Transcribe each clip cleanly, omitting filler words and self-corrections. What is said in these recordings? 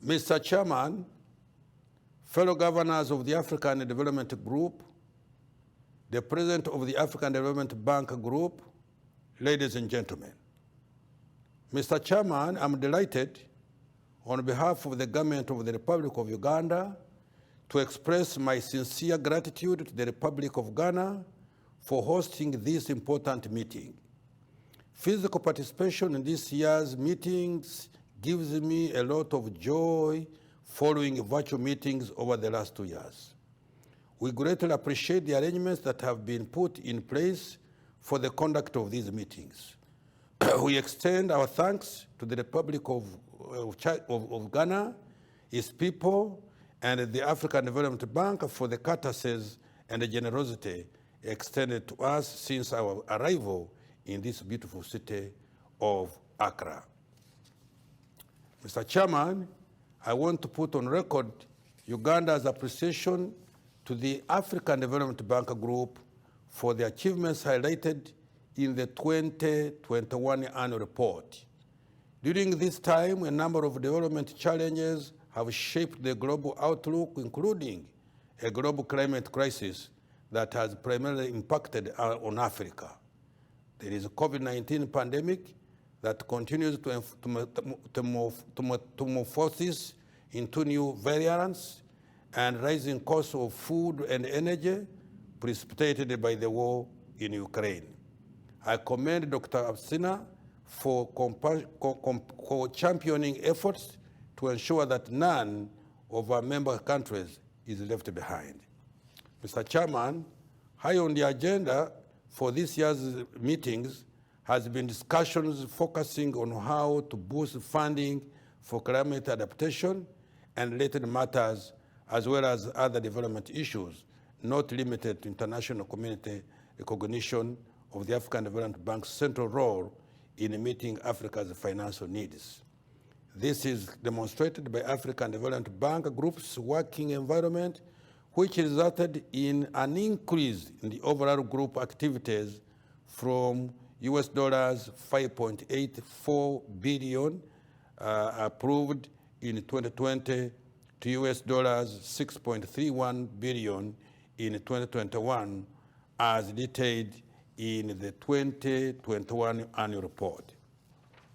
Mr. Chairman, fellow governors of the African Development Group, the President of the African Development Bank Group, ladies and gentlemen. Mr. Chairman, I'm delighted on behalf of the government of the Republic of Uganda to express my sincere gratitude to the Republic of Ghana for hosting this important meeting. Physical participation in this year's meetings gives me a lot of joy following virtual meetings over the last 2 years. We greatly appreciate the arrangements that have been put in place for the conduct of these meetings. We extend our thanks to the Republic of Ghana, its people, and the African Development Bank for the courtesies and the generosity extended to us since our arrival in this beautiful city of Accra. Mr. Chairman, I want to put on record Uganda's appreciation to the African Development Bank Group for the achievements highlighted in the 2021 annual report. During this time, a number of development challenges have shaped the global outlook, including a global climate crisis that has primarily impacted on Africa. There is a COVID-19 pandemic that continues to metamorphose into new variants and rising costs of food and energy precipitated by the war in Ukraine. I commend Dr. Absina for championing efforts to ensure that none of our member countries is left behind. Mr. Chairman, high on the agenda for this year's meetings has been discussions focusing on how to boost funding for climate adaptation and related matters, as well as other development issues, not limited to international community recognition of the African Development Bank's central role in meeting Africa's financial needs. This is demonstrated by African Development Bank Group's working environment, which resulted in an increase in the overall group activities from US dollars 5.84 billion approved in 2020 to US dollars 6.31 billion in 2021, as detailed in the 2021 annual report.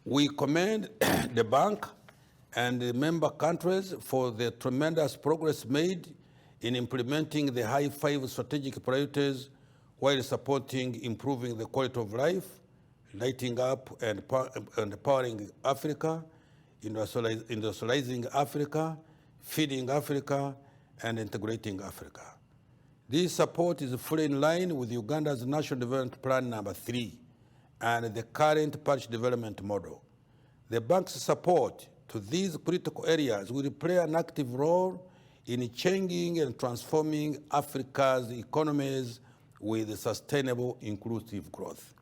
We commend the bank and the member countries for the tremendous progress made in implementing the high five strategic priorities while supporting improving the quality of life, lighting up and empowering Africa, industrializing Africa, feeding Africa, and integrating Africa. This support is fully in line with Uganda's National Development Plan number 3 and the current parish development model. The bank's support to these critical areas will play an active role in changing and transforming Africa's economies with sustainable, inclusive growth.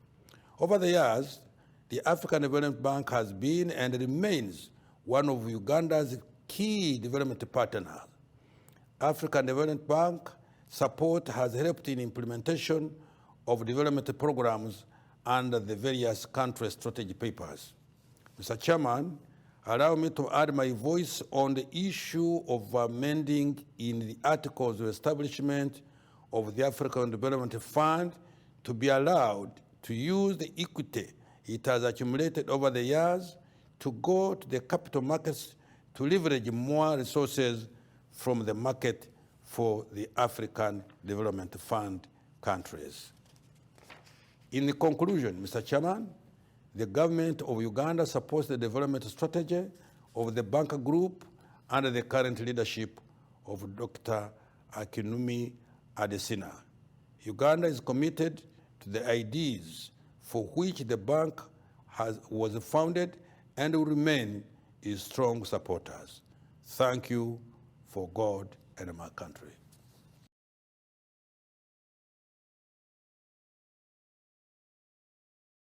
Over the years, the African Development Bank has been and remains one of Uganda's key development partners. African Development Bank support has helped in implementation of development programs under the various country strategy papers. Mr. Chairman, allow me to add my voice on the issue of amending in the articles of establishment of the African Development Fund to be allowed to use the equity it has accumulated over the years to go to the capital markets to leverage more resources from the market for the African Development Fund countries. In the conclusion, Mr. Chairman, the government of Uganda supports the development strategy of the bank group under the current leadership of Dr. Akinwumi Adesina. Uganda is committed to the ideas for which the bank was founded and will remain its strong supporters. Thank you for God and my country.